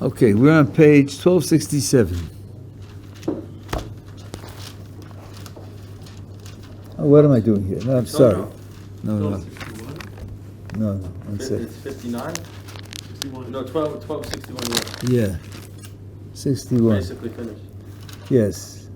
Okay, we're on page 1267. Oh, what am I doing here? No, I'm sorry. No. One second. It's 59? 61. No, 1261. Yeah. 61. Basically finished. Yes.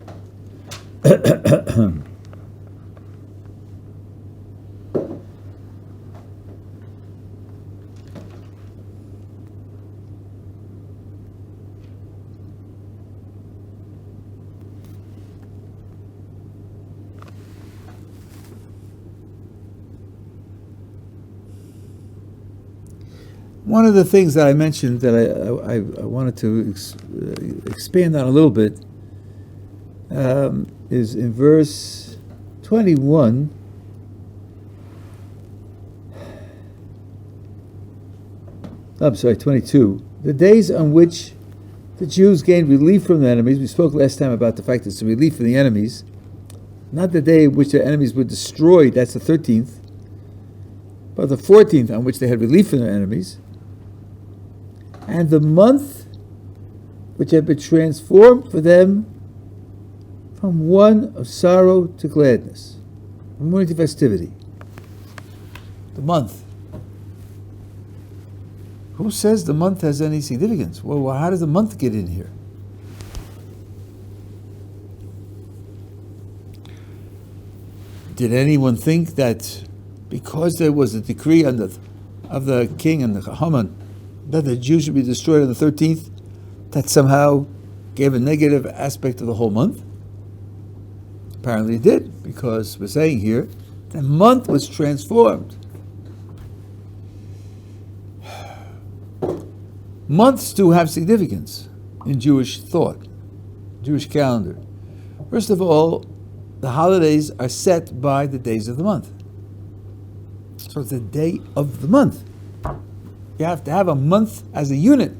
One of the things that I mentioned that I wanted to expand on a little bit is in verse 21. I'm sorry, 22. The days on which the Jews gained relief from their enemies. We spoke last time about the fact that it's a relief from the enemies. Not the day in which their enemies were destroyed, that's the 13th, but the 14th on which they had relief from their enemies. And the month which had been transformed for them from one of sorrow to gladness, from mourning to festivity. The month. Who says the month has any significance? Well, how does the month get in here? Did anyone think that because there was a decree of the king and the Haman that the Jews should be destroyed on the 13th, that somehow gave a negative aspect to the whole month? Apparently it did, because we're saying here, the month was transformed. Months do have significance in Jewish thought, Jewish calendar. First of all, the holidays are set by the days of the month. So it's the day of the month. You have to have a month as a unit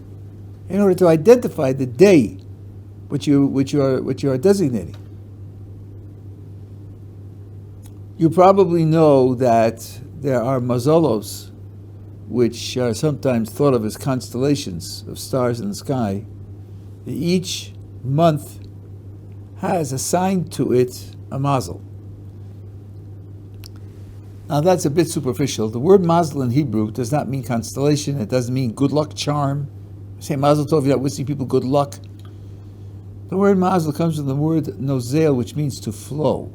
in order to identify the day which you are designating. You probably know that there are mazalos, which are sometimes thought of as constellations of stars in the sky. Each month has assigned to it a mazel. Now that's a bit superficial. The word mazel in Hebrew does not mean constellation. It doesn't mean good luck charm. Say mazel tov, you're not wishing people good luck. The word mazel comes from the word nozel, which means to flow.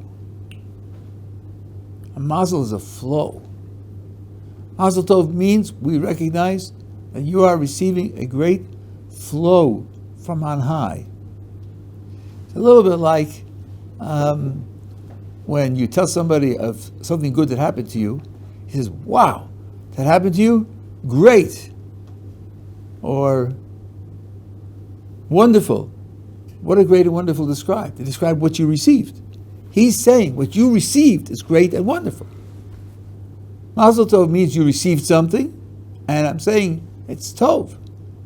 A mazel is a flow. Mazel tov means we recognize that you are receiving a great flow from on high. It's a little bit like when you tell somebody of something good that happened to you, he says, wow, that happened to you? Great. Or wonderful. What a great and wonderful describe. They describe what you received. He's saying what you received is great and wonderful. Mazel tov means you received something, and I'm saying it's tov.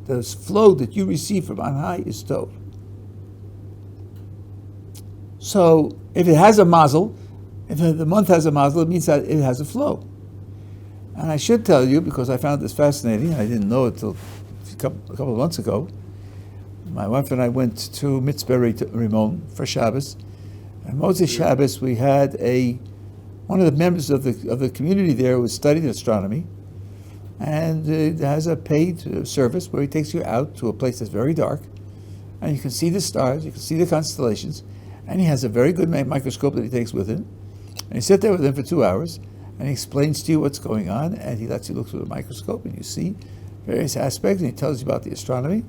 The flow that you receive from on high is tov. So if it has a mazel, if the month has a mazel, it means that it has a flow. And I should tell you, because I found this fascinating, I didn't know it till a couple of months ago. My wife and I went to Mitzvah Rimon for Shabbos. And Moses Shabbos, we had one of the members of the community there who studied astronomy, and it has a paid service where he takes you out to a place that's very dark, and you can see the stars, you can see the constellations, and he has a very good microscope that he takes with him, and you sit there with him for 2 hours, and he explains to you what's going on, and he lets you look through the microscope, and you see various aspects, and he tells you about the astronomy,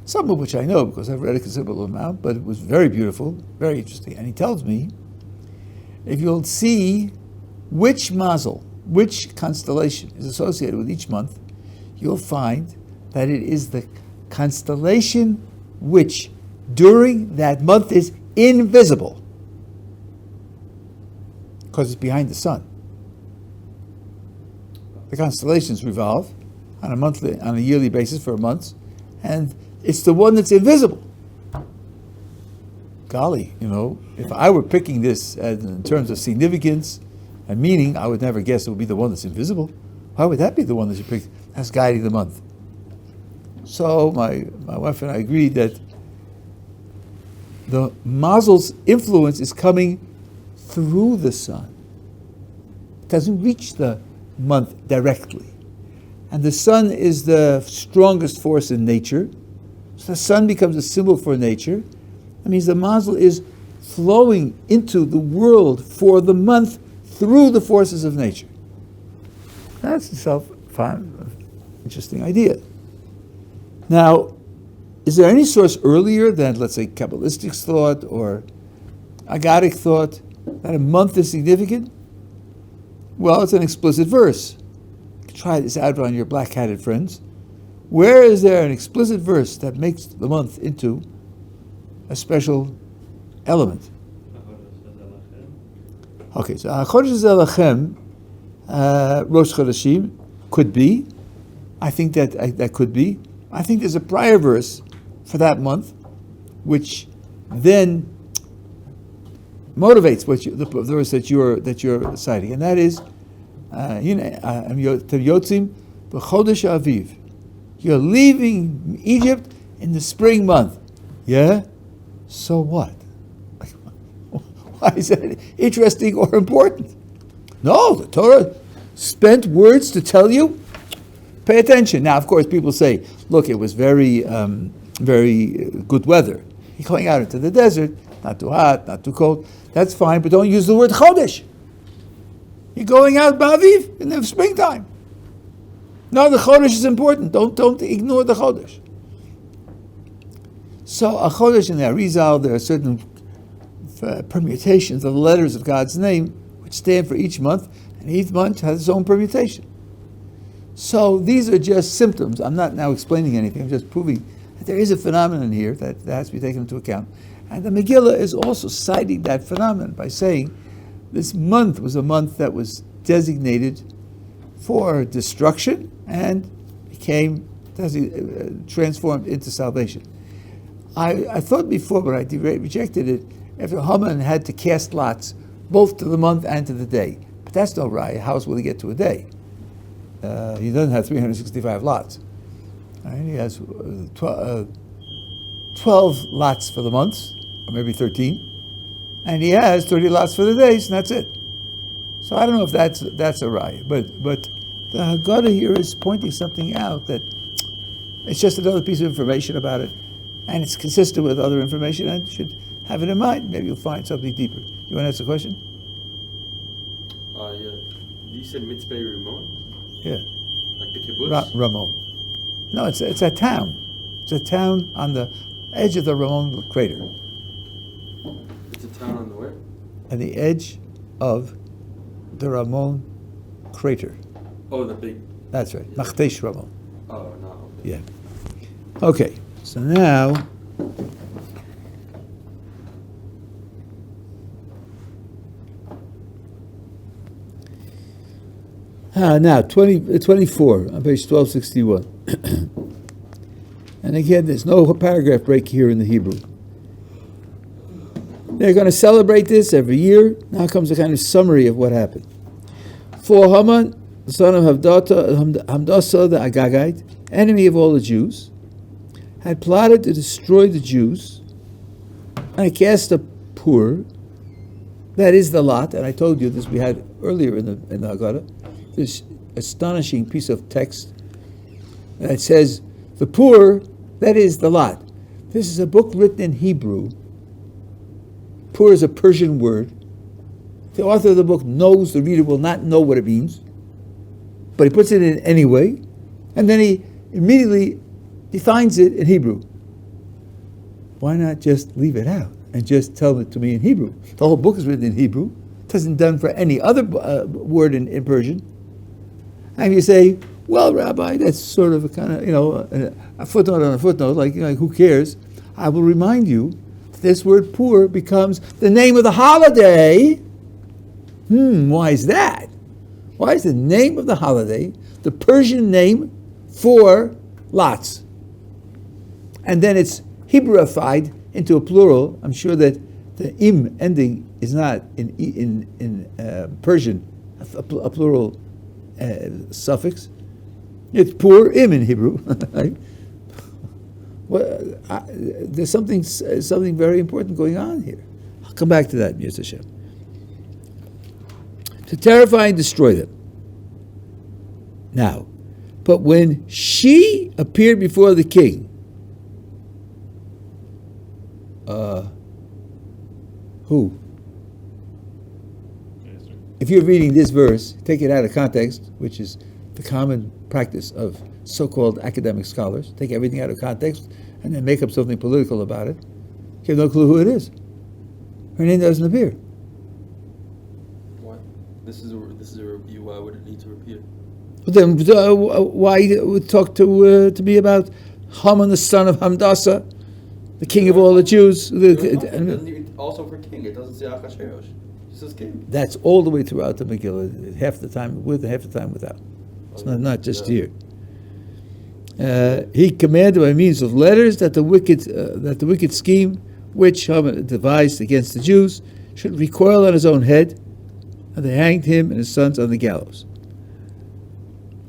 some of which I know because I've read a considerable amount, but it was very beautiful, very interesting. And he tells me, if you'll see which mazel, which constellation is associated with each month, you'll find that it is the constellation which during that month is invisible, because it's behind the sun. The constellations revolve on a yearly basis for a month, and it's the one that's invisible. Golly, if I were picking this in terms of significance and meaning, I would never guess it would be the one that's invisible. Why would that be the one that you picked as guiding the month? So my wife and I agreed that the mazel's influence is coming through the sun. It doesn't reach the month directly. And the sun is the strongest force in nature. So the sun becomes a symbol for nature. That means the mazel is flowing into the world for the month through the forces of nature. That's itself an interesting idea. Now, is there any source earlier than, let's say, Kabbalistic thought or Agadic thought that a month is significant? Well, it's an explicit verse. You can try this out on your black-hatted friends. Where is there an explicit verse that makes the month into a special element? Okay, so Chodesh Zelachem, Rosh Chodeshim, could be. I think that could be. I think there's a prior verse for that month, which then motivates the verse that you're citing, and that is, Yotzim b'Chodesh Aviv. You're leaving Egypt in the spring month. Yeah? So what? Why is that interesting or important? No, the Torah spent words to tell you, pay attention. Now, of course, people say, look, it was very good weather. You're going out into the desert, not too hot, not too cold. That's fine, but don't use the word Chodesh. You're going out Ba'aviv in the springtime. No, the Chodesh is important. Don't ignore the Chodesh. So a Chodesh in the Arizal, there are certain permutations of the letters of God's name which stand for each month, and each month has its own permutation. So these are just symptoms. I'm not now explaining anything. I'm just proving that there is a phenomenon here that has to be taken into account. And the Megillah is also citing that phenomenon by saying this month was a month that was designated for destruction and became transformed into salvation. I thought before, but I rejected it, after Haman had to cast lots, both to the month and to the day. But that's no right. How else will he get to a day? He doesn't have 365 lots. Right? He has 12 lots for the months, or maybe 13. And he has 30 lots for the days, and that's it. So I don't know if that's a raya. But the Haggadah here is pointing something out that it's just another piece of information about it. And it's consistent with other information, and you should have it in mind. Maybe you'll find something deeper. You want to ask a question? Yeah. You said Mitzvah Ramon? Yeah. Like the kibbutz? Ramon. No, it's a town. It's a town on the edge of the Ramon crater. It's a town on the where? At the edge of the Ramon crater. Oh, the big... That's right. Yeah. Machtesh Ramon. Oh, no. Yeah. Okay. So now... now, 24 on page 1261. And again, there's no paragraph break here in the Hebrew. They're going to celebrate this every year. Now comes a kind of summary of what happened. For Haman, the son of Hamdasa the Agagite, enemy of all the Jews, had plotted to destroy the Jews, and cast a pur, that is the lot, and I told you this we had earlier in the Haggadah, this astonishing piece of text that says, the pur, that is the lot. This is a book written in Hebrew. Pur is a Persian word. The author of the book knows the reader will not know what it means, but he puts it in anyway, and then he immediately defines it in Hebrew. Why not just leave it out and just tell it to me in Hebrew? The whole book is written in Hebrew. It isn't done for any other word in Persian. And you say, well, Rabbi, that's sort of a kind of, a footnote on a footnote, like who cares? I will remind you, this word pur becomes the name of the holiday. Why is that? Why is the name of the holiday the Persian name for lots? And then it's Hebrawified into a plural. I'm sure that the im ending is not in Persian a plural suffix. It's Purim in Hebrew. Right? There's something very important going on here. I'll come back to that, Mr. Hashem. To terrify and destroy them. Now, but when she appeared before the king, who? If you're reading this verse, take it out of context, which is the common practice of so-called academic scholars, take everything out of context and then make up something political about it. You have no clue who it is. Her name doesn't appear. Why? This is a review. Why would it need to appear? Then why talk to me about Haman, the son of Hamdasa, the king of all the Jews? Also for king, it doesn't say Achashverosh. It says king. That's all the way throughout the Megillah, half the time with and half the time without. It's not just here. He commanded by means of letters that the wicked scheme which Haman devised against the Jews should recoil on his own head, and they hanged him and his sons on the gallows.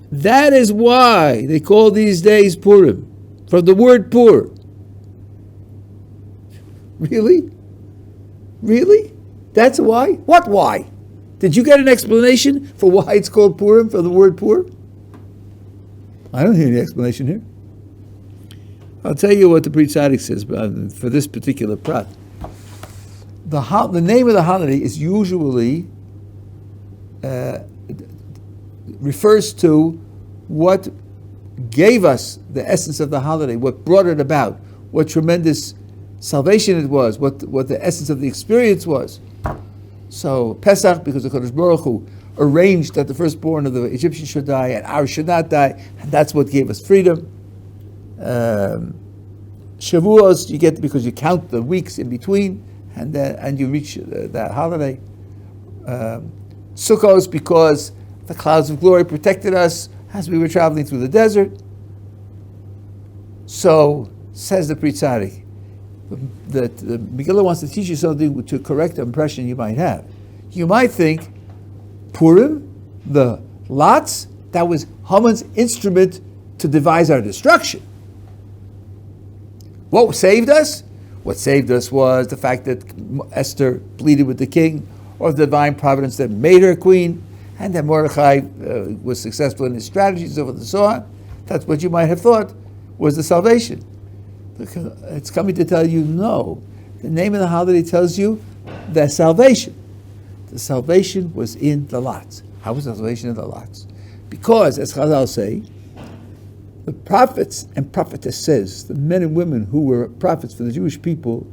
That is why they call these days Purim, from the word pur. Really? Really? That's why? What why? Did you get an explanation for why it's called Purim, from the word pur? I don't hear any explanation here. I'll tell you what the Pri Tzaddik says for this particular prat. The name of the holiday is usually refers to what gave us the essence of the holiday, what brought it about, what tremendous salvation it was, what the essence of the experience was. So Pesach, because the Kodesh Baruch Hu arranged that the firstborn of the Egyptians should die and ours should not die, and that's what gave us freedom. Shavuos you get because you count the weeks in between, and you reach that holiday. Sukkos because the clouds of glory protected us as we were traveling through the desert. So says the Pri Tzaddik, that the Megillah wants to teach you something to correct the impression you might have. You might think Purim, the lots, that was Haman's instrument to devise our destruction. What saved us? What saved us was the fact that Esther pleaded with the king, or the divine providence that made her queen, and that Mordechai was successful in his strategies over the Zohar. That's what you might have thought was the salvation. It's coming to tell you, no. The name of the holiday tells you the salvation. The salvation was in the lots. How was the salvation in the lots? Because, as Chazal say, the prophets and prophetesses, the men and women who were prophets for the Jewish people,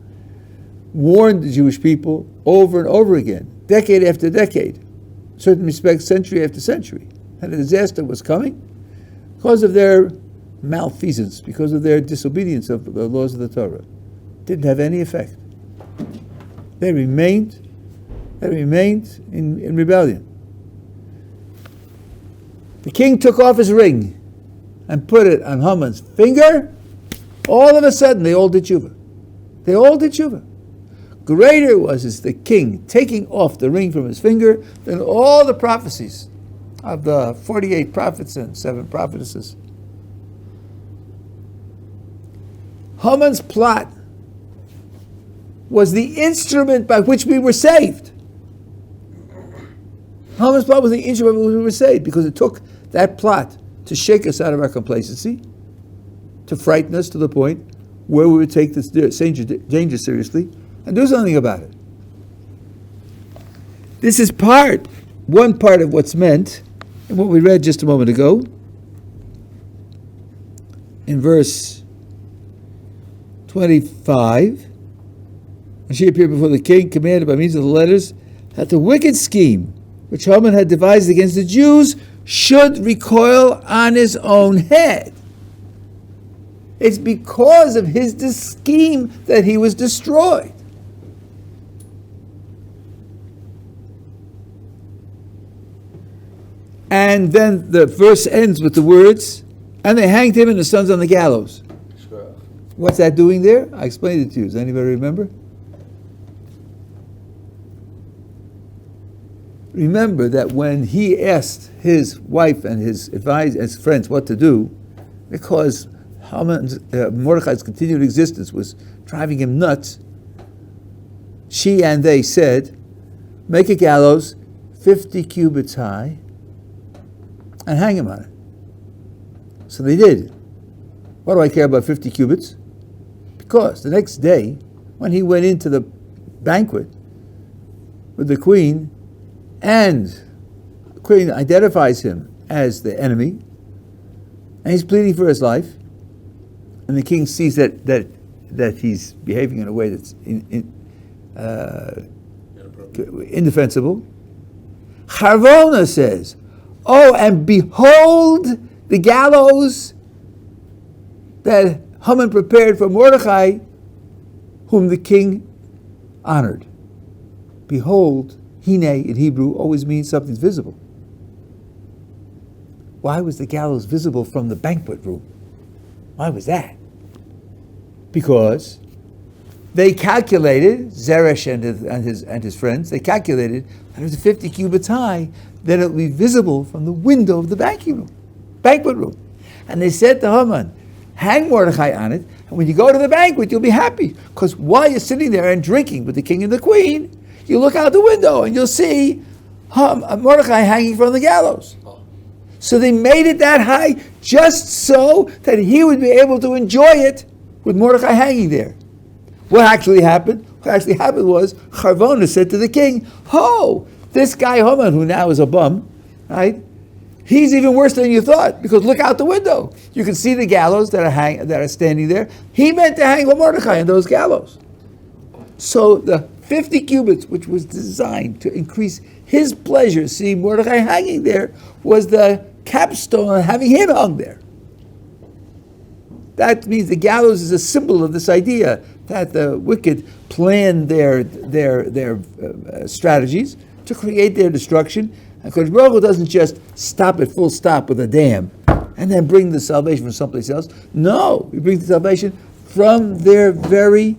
warned the Jewish people over and over again, decade after decade, in certain respects, century after century, and a disaster was coming because of their malfeasance, because of their disobedience of the laws of the Torah. Didn't have any effect. They remained in rebellion. The king took off his ring and put it on Haman's finger. All of a sudden, they all did tshuva. They all did tshuva. Greater was the king taking off the ring from his finger than all the prophecies of the 48 prophets and 7 prophetesses. Haman's plot was the instrument by which we were saved. Haman's plot was the instrument by which we were saved, because it took that plot to shake us out of our complacency, to frighten us to the point where we would take this danger seriously and do something about it. This is one part of what's meant in what we read just a moment ago in verse 25. And she appeared before the king, commanded by means of the letters that the wicked scheme which Haman had devised against the Jews should recoil on his own head. It's because of his scheme that he was destroyed. And then the verse ends with the words, and they hanged him and his sons on the gallows. What's that doing there? I explained it to you. Does anybody remember? Remember that when he asked his wife and his friends what to do, because Mordechai's continued existence was driving him nuts, she and they said, make a gallows 50 cubits high and hang him on it. So they did. Why do I care about 50 cubits? Because the next day, when he went into the banquet with the queen, and the queen identifies him as the enemy, and he's pleading for his life, and the king sees that he's behaving in a way that's indefensible. Charvona says, oh, and behold the gallows that Haman prepared for Mordechai, whom the king honored. Behold, hine in Hebrew always means something's visible. Why was the gallows visible from the banquet room? Why was that? Because they calculated, Zeresh and his friends, they calculated that it was 50 cubits high, then it would be visible from the window of the banquet room. And they said to Haman, hang Mordechai on it, and when you go to the banquet, you'll be happy. Because while you're sitting there and drinking with the king and the queen, you look out the window and you'll see Mordechai hanging from the gallows. So they made it that high just so that he would be able to enjoy it with Mordechai hanging there. What actually happened? What actually happened was Charvona said to the king, oh, this guy Haman, who now is a bum, right? He's even worse than you thought, because look out the window. You can see the gallows that are standing there. He meant to hang Mordechai on those gallows. So the 50 cubits, which was designed to increase his pleasure seeing Mordechai hanging there, was the capstone on having him hung there. That means the gallows is a symbol of this idea that the wicked plan their strategies to create their destruction. And Kodesh Baruch Hu doesn't just stop at full stop with a dam and then bring the salvation from someplace else. No, he brings the salvation from their very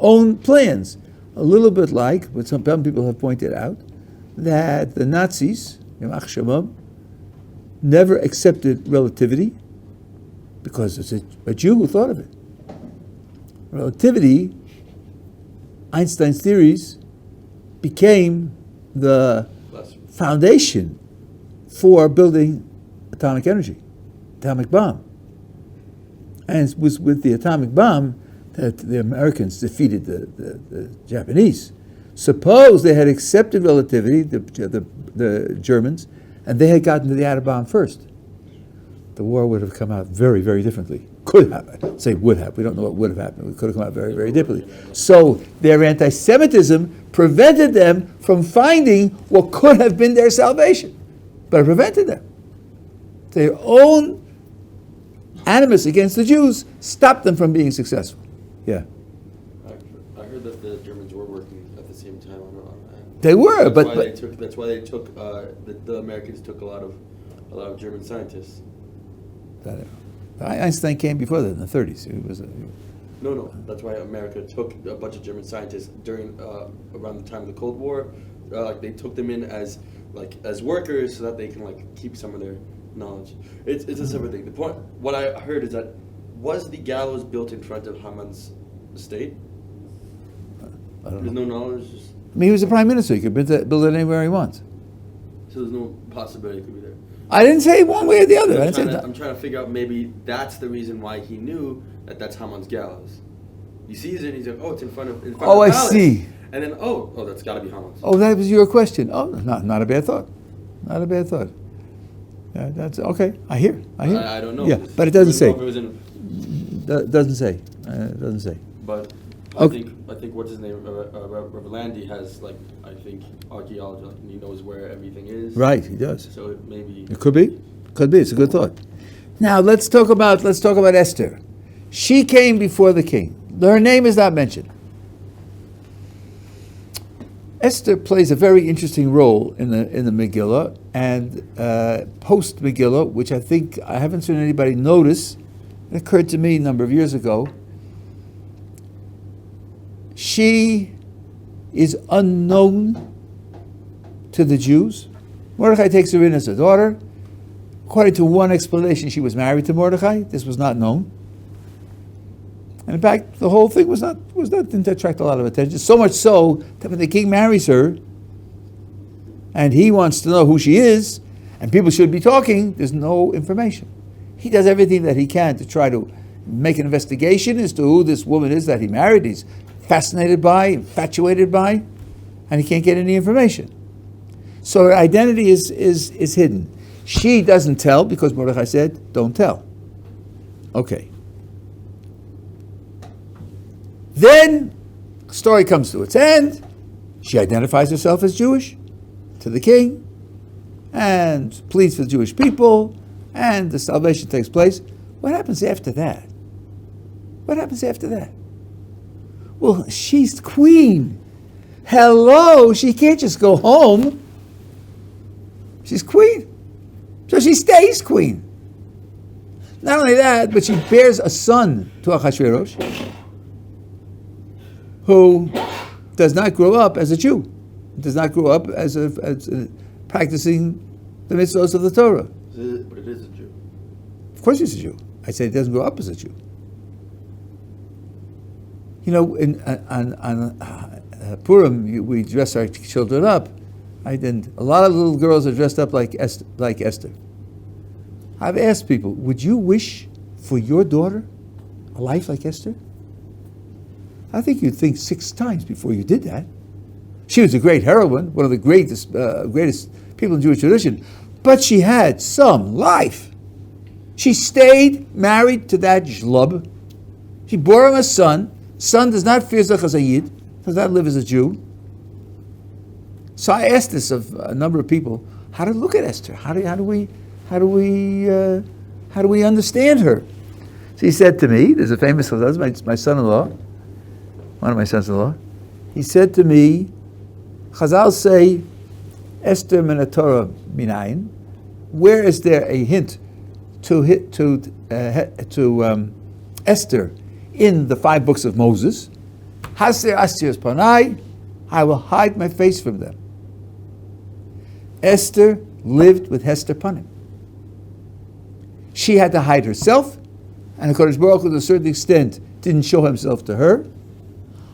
own plans. A little bit like what some people have pointed out, that the Nazis, never accepted relativity because it's a Jew who thought of it. Relativity, Einstein's theories, became the foundation for building atomic energy, atomic bomb. And it was with the atomic bomb that the Americans defeated the Japanese. Suppose they had accepted relativity, the Germans, and they had gotten to the atom bomb first, the war would have come out very, very differently. Could have. I'd say would have. We don't know what would have happened. It could have come out very, very differently. So their anti-Semitism prevented them from finding what could have been their salvation. But it prevented them. Their own animus against the Jews stopped them from being successful. Yeah. I heard that the Germans were working at the same time on they were, that's why they took the Americans took a lot of German scientists. Einstein came before that in the 30s. No. That's why America took a bunch of German scientists during around the time of the Cold War. They took them in as workers so that they can keep some of their knowledge. It's a separate thing. The point, what I heard is that was the gallows built in front of Haman's estate? I don't There's know. no knowledge. He was the prime minister. He could build it anywhere he wants. So there's no possibility it could be there. I didn't say one way or the other. I'm trying to figure out, maybe that's the reason why he knew that that's Haman's gallows. He sees it and he's like, oh, it's in front of the I palace. see. And then, oh, that's got to be Haman's. Oh, that was your question. Oh, not a bad thought. Not a bad thought. Yeah, that's okay. I hear. I don't know. Yeah, but it doesn't say. Doesn't say. It doesn't say. But Okay. I think what's his name, Rabbi Landy has archaeology, and he knows where everything is. Right, he does. So It could be. It's a good thought. Now let's talk about Esther. She came before the king. Her name is not mentioned. Esther plays a very interesting role in the Megillah, and post Megillah, which I think I haven't seen anybody notice. It occurred to me a number of years ago. She is unknown to the Jews. Mordechai takes her in as a daughter. According to one explanation, she was married to Mordechai. This was not known. And in fact, the whole thing didn't attract a lot of attention. So much so that when the king marries her, and he wants to know who she is, and people should be talking, there's no information. He does everything that he can to try to make an investigation as to who this woman is that he married. He's fascinated by, infatuated by, and he can't get any information. So her identity is hidden. She doesn't tell because Mordechai said, don't tell. Okay. Then, the story comes to its end. She identifies herself as Jewish to the king and pleads for the Jewish people, and the salvation takes place. What happens after that? What happens after that? Well, she's queen. Hello, she can't just go home. She's queen. So she stays queen. Not only that, but she bears a son to Achashverosh, who does not grow up as a Jew, does not grow up as practicing the mitzvahs of the Torah. But it is a Jew. Of course he's a Jew. I say he doesn't grow up as a Jew. You know, on Purim, we dress our children up. I didn't. A lot of little girls are dressed up like Esther. I've asked people, would you wish for your daughter a life like Esther? I think you'd think 6 times before you did that. She was a great heroine, one of the greatest people in Jewish tradition, but she had some life. She stayed married to that shlub. She bore him a son. Son does not fear Zach as a Yid, does not live as a Jew. So I asked this of a number of people: how to look at Esther? How do we understand her? So he said to me, there's a famous husband, my son-in-law, one of my sons-in-law. He said to me, Chazal say, Esther min Torah minayin. Where is there a hint to Esther in the 5 books of Moses? Haser astir's panai, I will hide my face from them. Esther lived with Hester Panim. She had to hide herself, and the Kodesh Baruch Hu, to a certain extent, didn't show himself to her.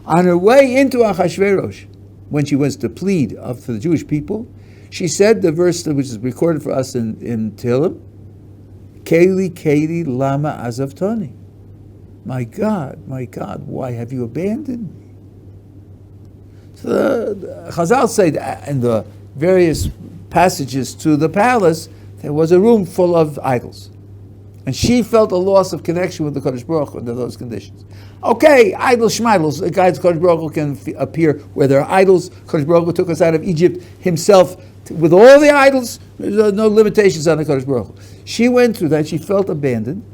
On her way into Achashverosh, when she was to plead for the Jewish people, she said the verse which is recorded for us in Tehillim, Keli lama azavtani. My God, why have you abandoned me? So the Chazal say that in the various passages to the palace, there was a room full of idols. And she felt a loss of connection with the Kodesh Baruch Hu under those conditions. Okay, idols, shmaidols, the guys Kodesh Baruch Hu can appear where there are idols. Kodesh Baruch Hu took us out of Egypt himself with all the idols. There's no limitations on the Kodesh Baruch Hu. She went through that. She felt abandoned.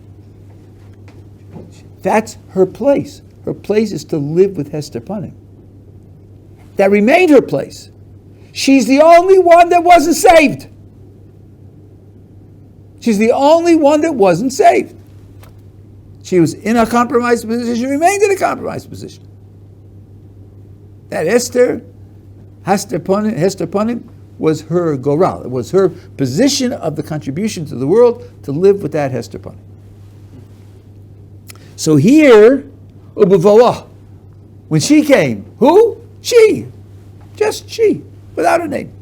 That's her place. Her place is to live with Hester Panim. That remained her place. She's the only one that wasn't saved. She's the only one that wasn't saved. She was in a compromised position, remained in a compromised position. That Hester Panim, was her goral. It was her position of the contribution to the world to live with that Hester Panim. So here, when she came, who? She. Just she, without a name.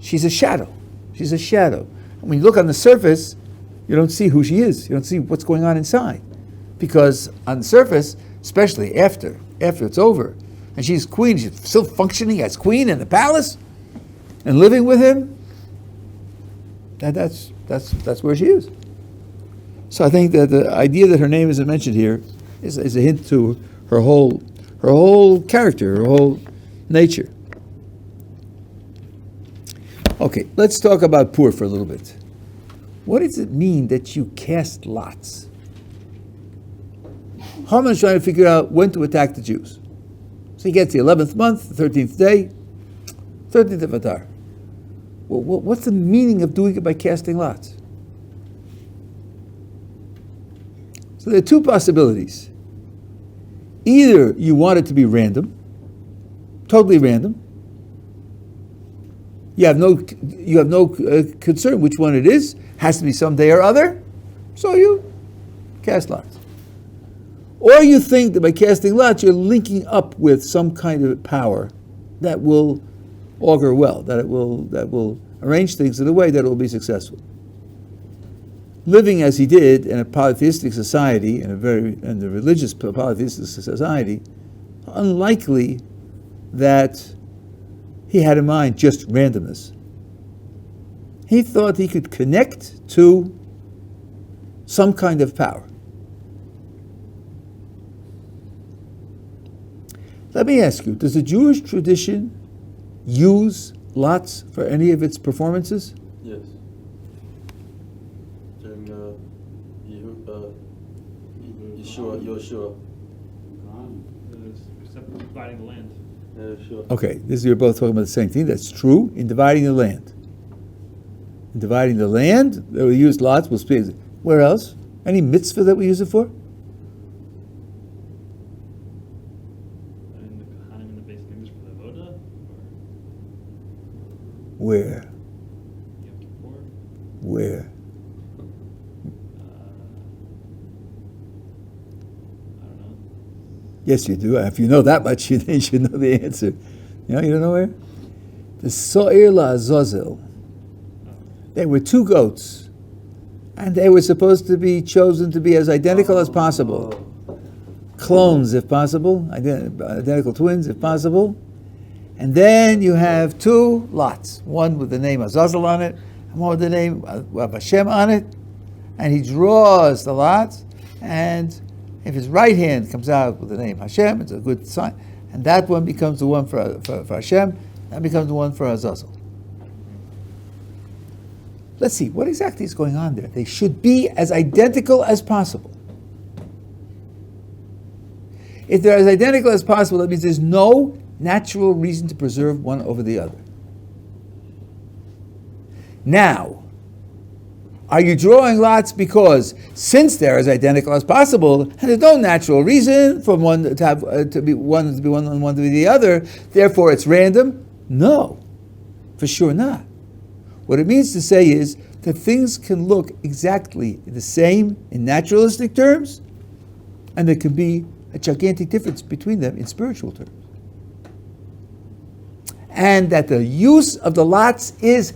She's a shadow. She's a shadow. When you look on the surface, you don't see who she is. You don't see what's going on inside. Because on the surface, especially after it's over, and she's queen, she's still functioning as queen in the palace and living with him, that's where she is. So I think that the idea that her name isn't mentioned here is a hint to her whole character, her whole nature. Okay, let's talk about Pur for a little bit. What does it mean that you cast lots? Haman is trying to figure out when to attack the Jews. So he gets the 11th month, the 13th day, 13th of Adar. Well, what's the meaning of doing it by casting lots? So there are 2 possibilities. Either you want it to be random, totally random, You have no concern which one it is. Has to be someday or other. So you cast lots. Or you think that by casting lots, you're linking up with some kind of power that will augur well, that will arrange things in a way that it will be successful. Living as he did in a polytheistic society, in a religious polytheistic society, unlikely that he had in mind just randomness. He thought he could connect to some kind of power. Let me ask you, does the Jewish tradition use lots for any of its performances? Yes. During Yeshua. Except dividing the land. Okay, you're both talking about the same thing. That's true in dividing the land. In dividing the land, we use lots. We'll speak. Where else? Any mitzvah that we use it for? Where? Where? I don't know. Yes, you do. If you know that much, you should know the answer. You don't know where? The So'ir LaAzazel. There were two goats, and they were supposed to be chosen to be as identical as possible. Clones, if possible. Identical twins, if possible. And then you have two lots, one with the name Azazel on it, and one with the name of Hashem on it. And he draws the lots, and if his right hand comes out with the name Hashem, it's a good sign. And that one becomes the one for Hashem, that becomes the one for Azazel. Let's see, what exactly is going on there? They should be as identical as possible. If they're as identical as possible, that means there's no natural reason to preserve one over the other. Now, are you drawing lots because since they're as identical as possible, and there's no natural reason for one to have to be one and one to be the other, therefore it's random? No, for sure not. What it means to say is that things can look exactly the same in naturalistic terms, and there can be a gigantic difference between them in spiritual terms. And that the use of the lots is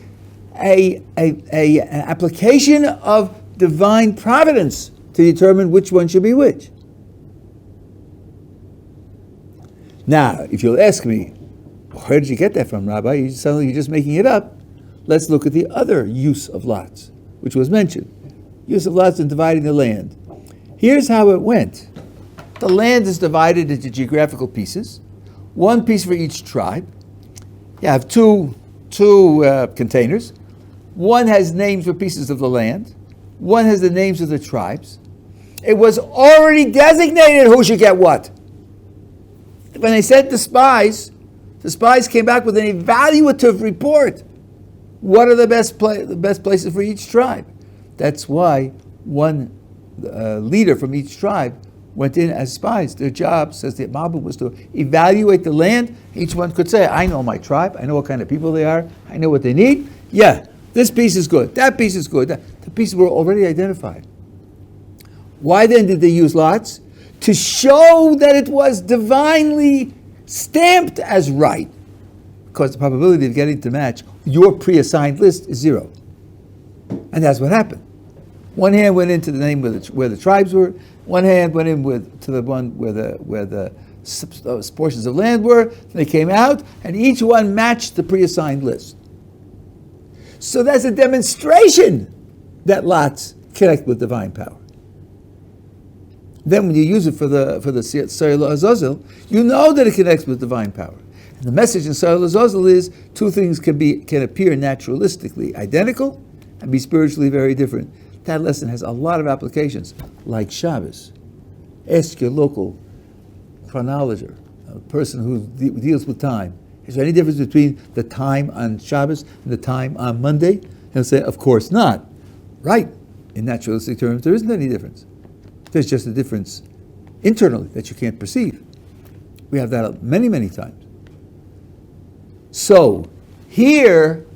an application of divine providence to determine which one should be which. Now, if you'll ask me, where did you get that from, Rabbi? You sound like you're just making it up. Let's look at the other use of lots, which was mentioned. Use of lots in dividing the land. Here's how it went. The land is divided into geographical pieces, one piece for each tribe. You have two containers. One has names for pieces of the land. One has the names of the tribes. It was already designated who should get what. When they sent the spies came back with an evaluative report. What are the best places for each tribe? That's why one leader from each tribe went in as spies. Their job, says the Mabul, was to evaluate the land. Each one could say, I know my tribe, I know what kind of people they are, I know what they need. Yeah, this piece is good, that piece is good. The pieces were already identified. Why then did they use lots? To show that it was divinely stamped as right. Because the probability of getting to match your pre-assigned list is 0. And that's what happened. One hand went into the name where the tribes were. One hand went in to the one where the portions of land were. They came out, and each one matched the pre-assigned list. So that's a demonstration that lots connect with divine power. Then when you use it for the So'ir Azazel, you know that it connects with divine power. And the message in So'ir Azazel is two things can appear naturalistically identical and be spiritually very different. That lesson has a lot of applications, like Shabbos. Ask your local chronologer, a person who deals with time. Is there any difference between the time on Shabbos and the time on Monday? He'll say, of course not. Right. In naturalistic terms, there isn't any difference. There's just a difference internally that you can't perceive. We have that many, many times. So, here,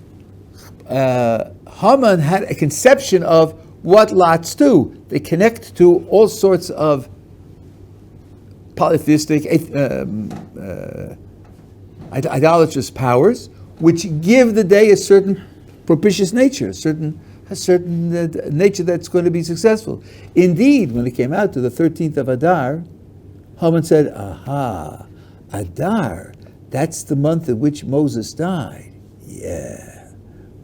Haman had a conception of what lots do. They connect to all sorts of polytheistic, idolatrous powers, which give the day a certain propitious nature, a certain nature that's going to be successful. Indeed, when it came out to the 13th of Adar, Haman said, aha, Adar, that's the month in which Moses died. Yeah,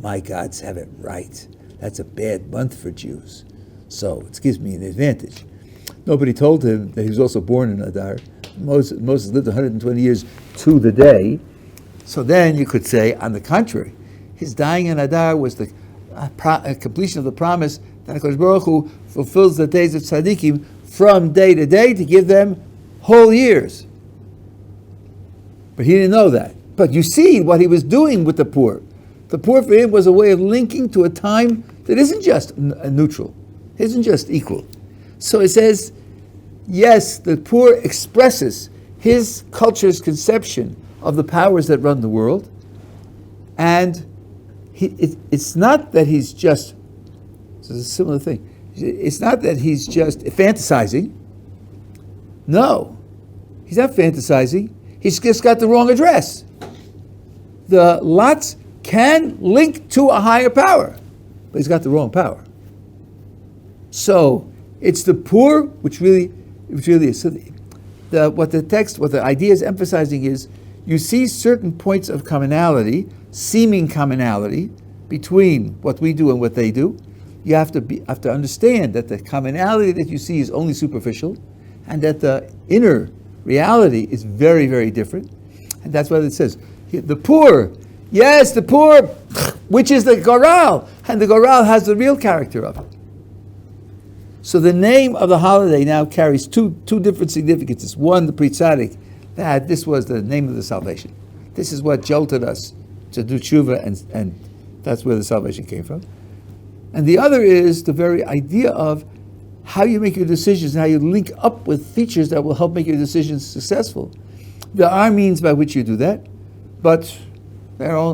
my gods have it right. That's a bad month for Jews. So it gives me an advantage. Nobody told him that he was also born in Adar. Moses lived 120 years to the day. So then you could say, on the contrary, his dying in Adar was the completion of the promise that HaKadosh Baruch Hu fulfills the days of tzaddikim from day to day to give them whole years. But he didn't know that. But you see what he was doing with the poor. The poor for him was a way of linking to a time that isn't just neutral, isn't just equal. So it says, yes, the poor expresses his culture's conception of the powers that run the world, and it's not that he's just, it's a similar thing, it's not that he's just fantasizing. No, he's not fantasizing. He's just got the wrong address. The lots can link to a higher power, but he's got the wrong power. So it's the poor which really is. So what the idea is emphasizing is, you see certain points of commonality, seeming commonality, between what we do and what they do. You have to understand that the commonality that you see is only superficial, and that the inner reality is very, very different. And that's what it says. The poor, yes, the poor, which is the Goral, and the Goral has the real character of it. So the name of the holiday now carries two different significances. One, the Pri Tzadik, that this was the name of the salvation. This is what jolted us to do tshuva, and that's where the salvation came from. And the other is the very idea of how you make your decisions and how you link up with features that will help make your decisions successful. There are means by which you do that, but what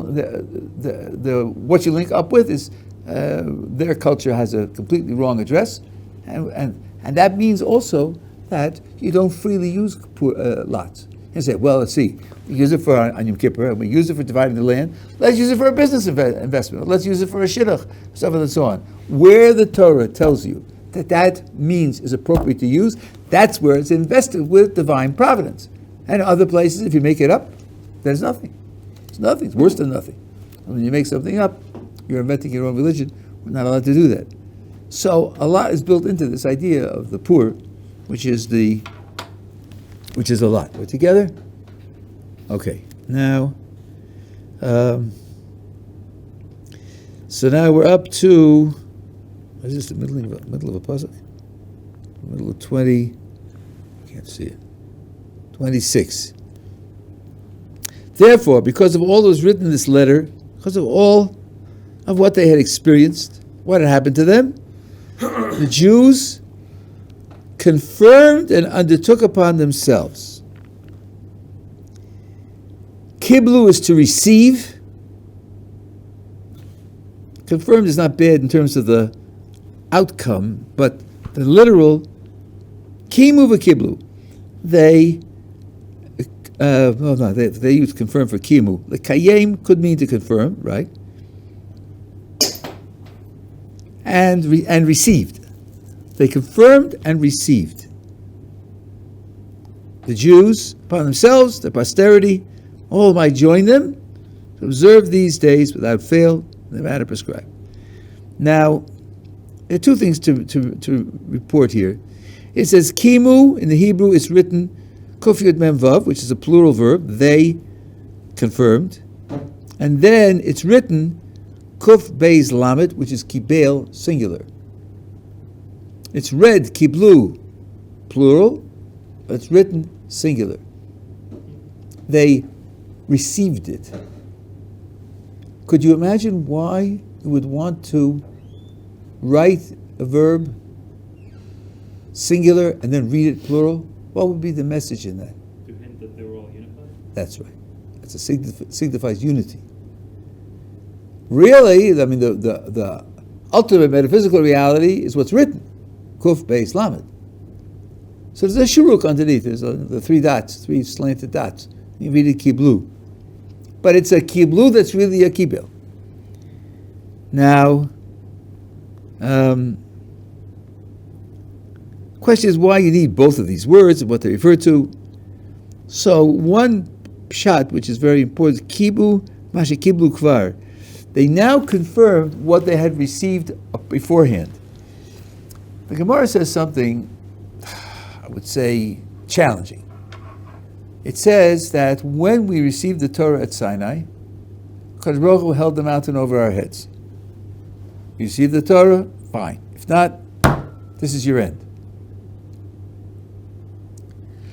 you link up with is their culture has a completely wrong address, and that means also that you don't freely use lots. You say, well, let's see, we use it for on Yom Kippur, and we use it for dividing the land. Let's use it for a business investment. Let's use it for a shidduch, so on and so on. Where the Torah tells you that means is appropriate to use, that's where it's invested with divine providence. And other places, if you make it up, there's nothing. It's nothing. It's worse than nothing. When you make something up, you're inventing your own religion. We're not allowed to do that. So a lot is built into this idea of the poor, which is a lot. We're together? Okay. Now, so now we're up to, what is this, the middle of a puzzle? Middle of 20, I can't see it. 26. Therefore, because of all that was written in this letter, because of all of what they had experienced, what had happened to them, the Jews confirmed and undertook upon themselves. Kiblu is to receive. Confirmed is not bad in terms of the outcome, but the literal kimu v'kiblu. They use confirm for kimu. The kayem could mean to confirm, right? And received. They confirmed and received. The Jews upon themselves, their posterity, all might join them to observe these days without fail in the manner prescribed. Now, there are two things to report here. It says kimu in the Hebrew is written kuf yud mem vav, which is a plural verb. They confirmed, and then it's written kuf beis lamed, which is kibel singular. It's read kiblu plural, but it's written singular. They received it. Could you imagine why you would want to write a verb singular and then read it plural? What would be the message in that? To hint that they were all unified? That's right. It signifies unity. Really, I mean, the ultimate metaphysical reality is what's written. Kuf Beis Lamed. So there's a shuruk underneath. There's the three slanted dots. You read it kiblu. But it's a kiblu that's really a kibel. Now, question is why you need both of these words and what they refer to. So one pshat, which is very important, kibu, masha kiblu kvar. They now confirmed what they had received beforehand. The Gemara says something, I would say, challenging. It says that when we received the Torah at Sinai, Kadosh Baruch Hu held the mountain over our heads. You received the Torah, fine. If not, this is your end.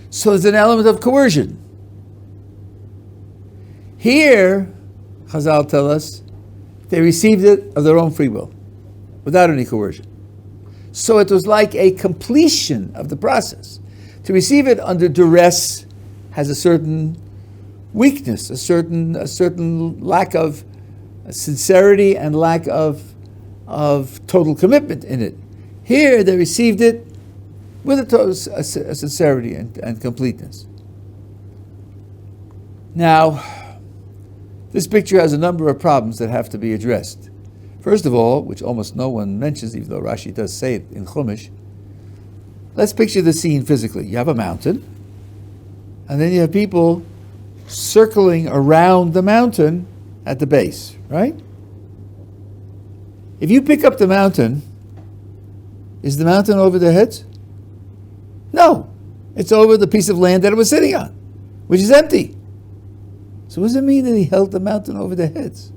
So there's an element of coercion. Here, Chazal tell us, they received it of their own free will, without any coercion. So it was like a completion of the process. To receive it under duress has a certain weakness, a certain lack of sincerity and lack of total commitment in it. Here, they received it with a sincerity and completeness. Now, this picture has a number of problems that have to be addressed. First of all, which almost no one mentions, even though Rashi does say it in Chumash, let's picture the scene physically. You have a mountain, and then you have people circling around the mountain at the base, right? If you pick up the mountain, is the mountain over their heads? No. It's over the piece of land that it was sitting on, which is empty. So what does it mean that he held the mountain over their heads?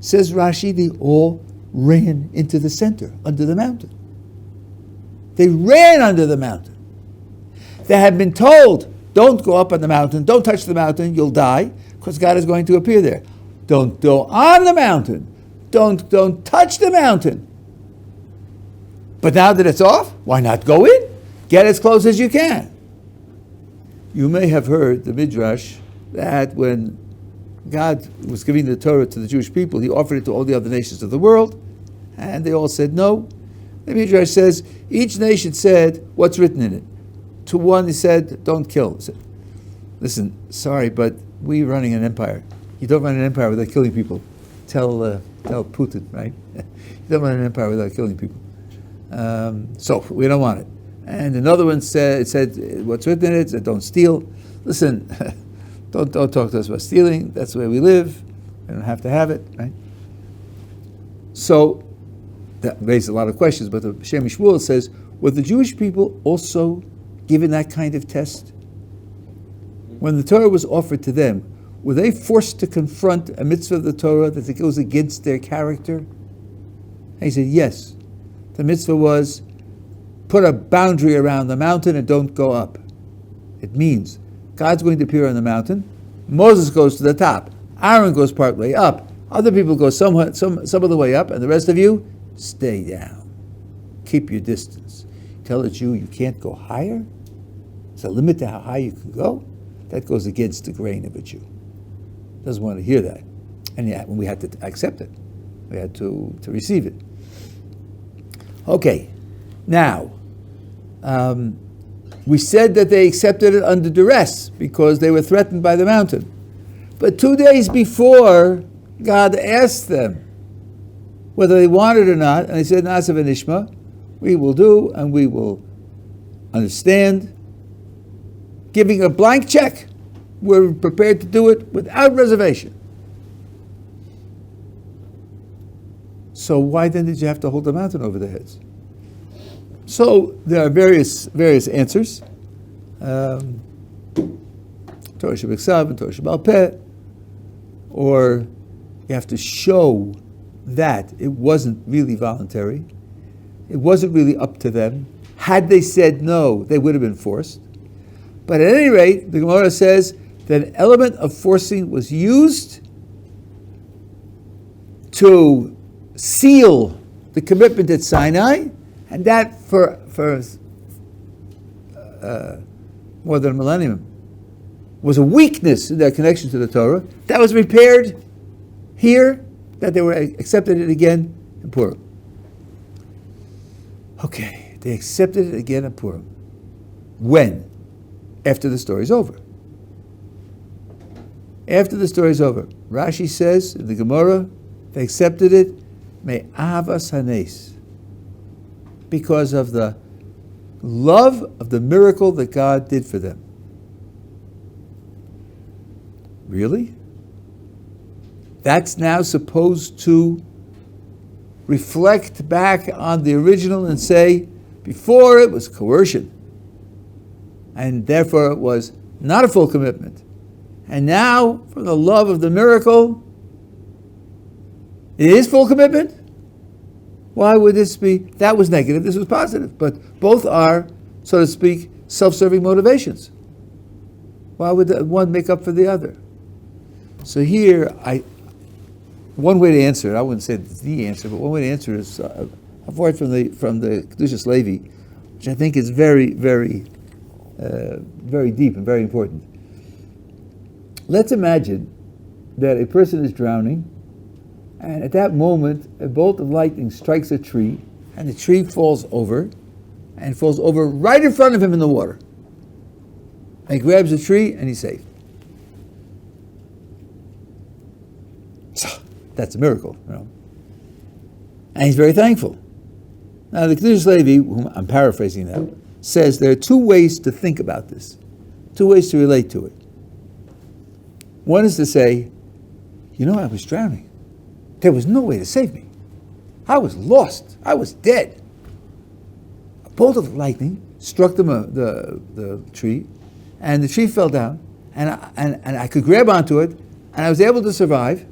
Says Rashi, they all ran into the center, under the mountain. They ran under the mountain. They had been told, don't go up on the mountain, don't touch the mountain, you'll die, because God is going to appear there. Don't go on the mountain. Don't touch the mountain. But now that it's off, why not go in? Get as close as you can. You may have heard the Midrash that when God was giving the Torah to the Jewish people, he offered it to all the other nations of the world, and they all said no. The Midrash says, each nation said, what's written in it? To one, he said, don't kill. He said, listen, sorry, but we're running an empire. You don't run an empire without killing people. Tell Putin, right? You don't run an empire without killing people. So we don't want it. And another one said, what's written in it? It said, don't steal. Listen, don't talk to us about stealing. That's the way we live. We don't have to have it, right? So that raised a lot of questions, but the Shem Shmuel says, were the Jewish people also given that kind of test? When the Torah was offered to them, were they forced to confront a mitzvah of the Torah that goes against their character? And he said, yes. The mitzvah was, put a boundary around the mountain and don't go up. It means God's going to appear on the mountain. Moses goes to the top. Aaron goes part way up. Other people go some of the way up, and the rest of you, stay down. Keep your distance. Tell a Jew you can't go higher? There's a limit to how high you can go? That goes against the grain of a Jew. Doesn't want to hear that. And yet, we had to accept it. We had to receive it. Okay. Now, we said that they accepted it under duress because they were threatened by the mountain. But 2 days before, God asked them whether they wanted it or not, and they said, Na'aseh v'nishma, we will do and we will understand. Giving a blank check, we're prepared to do it without reservation. So why then did you have to hold the mountain over their heads? So there are various answers. Torah Shebiksav and Torah Shebal Peh, or you have to show that it wasn't really voluntary. It wasn't really up to them. Had they said no, they would have been forced. But at any rate, the Gemara says that an element of forcing was used to seal the commitment at Sinai, and that for more than a millennium was a weakness in their connection to the Torah. That was repaired here that they were accepted it again in Purim. Okay, they accepted it again in Purim. When? After the story's over. After the story's over. Rashi says in the Gemara, they accepted it, me'avas hanes, because of the love of the miracle that God did for them. Really? That's now supposed to reflect back on the original and say, before it was coercion, and therefore it was not a full commitment. And now, for the love of the miracle, it is full commitment? Why would this be? That was negative, this was positive. But both are, so to speak, self-serving motivations. Why would the one make up for the other? So here, one way to answer it, I wouldn't say the answer, but one way to answer it is a word from the Kedushas Levi, which I think is very, very, very deep and very important. Let's imagine that a person is drowning, and at that moment, a bolt of lightning strikes a tree, and the tree falls over, and falls over right in front of him in the water. And he grabs the tree, and he's saved. That's a miracle, you know. And he's very thankful. Now, the Kedushas Levi, whom I'm paraphrasing now, says there are two ways to think about this, two ways to relate to it. One is to say, I was drowning. There was no way to save me. I was lost. I was dead. A bolt of lightning struck the tree, and the tree fell down, and I could grab onto it, and I was able to survive.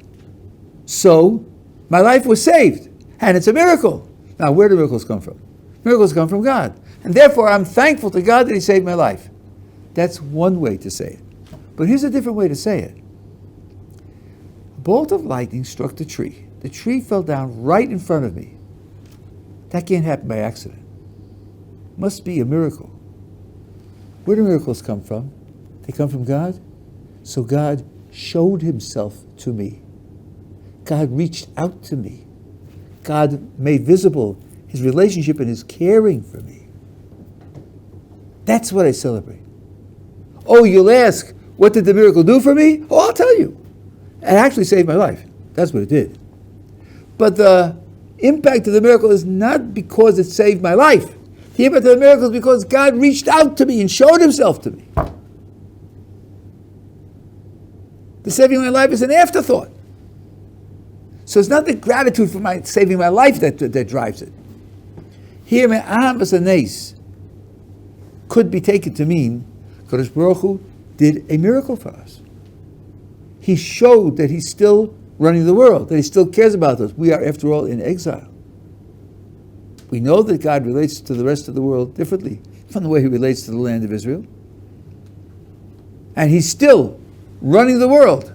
So my life was saved, and it's a miracle. Now, where do miracles come from? Miracles come from God, and therefore I'm thankful to God that He saved my life. That's one way to say it. But here's a different way to say it. A bolt of lightning struck the tree. The tree fell down right in front of me. That can't happen by accident. Must be a miracle. Where do miracles come from? They come from God. So God showed Himself to me. God reached out to me. God made visible His relationship and His caring for me. That's what I celebrate. Oh, you'll ask, what did the miracle do for me? Oh, I'll tell you. It actually saved my life. That's what it did. But the impact of the miracle is not because it saved my life. The impact of the miracle is because God reached out to me and showed Himself to me. The saving of my life is an afterthought. So it's not the gratitude for my saving my life that drives it. Here, me'am v'sanes could be taken to mean Kadosh Baruch Hu did a miracle for us. He showed that He's still running the world, that He still cares about us. We are, after all, in exile. We know that God relates to the rest of the world differently from the way He relates to the land of Israel. And He's still running the world.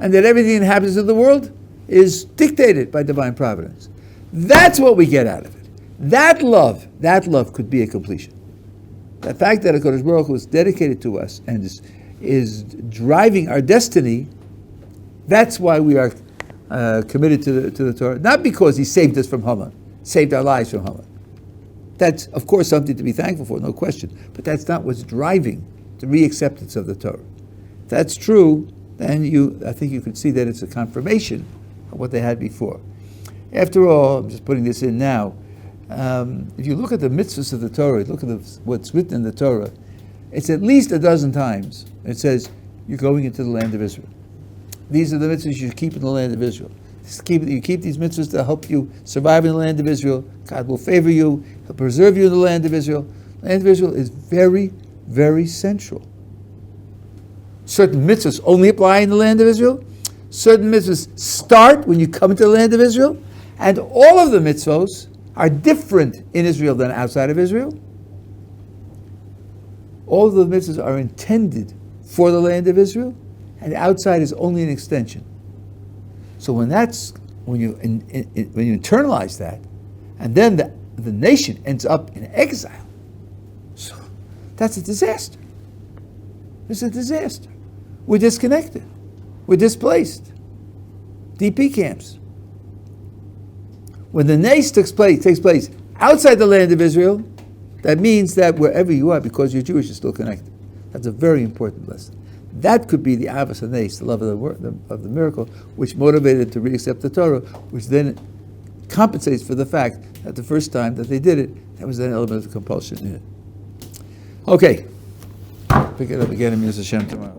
And that everything that happens in the world is dictated by divine providence. That's what we get out of it. That love could be a completion. The fact that HaKadosh Baruch Hu is dedicated to us and is driving our destiny, that's why we are committed to the Torah. Not because He saved us from Haman, saved our lives from Haman. That's, of course, something to be thankful for, no question. But that's not what's driving the reacceptance of the Torah. If that's true, then I think you could see that it's a confirmation of what they had before. After all, I'm just putting this in now, if you look at the mitzvahs of the Torah, look at what's written in the Torah, it's at least a dozen times it says, you're going into the land of Israel. These are the mitzvahs you keep in the land of Israel. You keep these mitzvahs to help you survive in the land of Israel. God will favor you. He'll preserve you in the land of Israel. The land of Israel is very, very central. Certain mitzvahs only apply in the land of Israel. Certain mitzvahs start when you come into the land of Israel. And all of the mitzvahs are different in Israel than outside of Israel. All of the mitzvahs are intended for the land of Israel, and outside is only an extension. So when you internalize that, and then the nation ends up in exile, so that's a disaster. It's a disaster. We're disconnected. We're displaced. DP camps. When the nace takes place outside the land of Israel, that means that wherever you are, because you're Jewish, you're still connected. That's a very important lesson. That could be the avos hanes, the love of the miracle, which motivated to re-accept the Torah, which then compensates for the fact that the first time that they did it, there was an element of compulsion in it. Okay, pick it up again in Mr. Hashem tomorrow.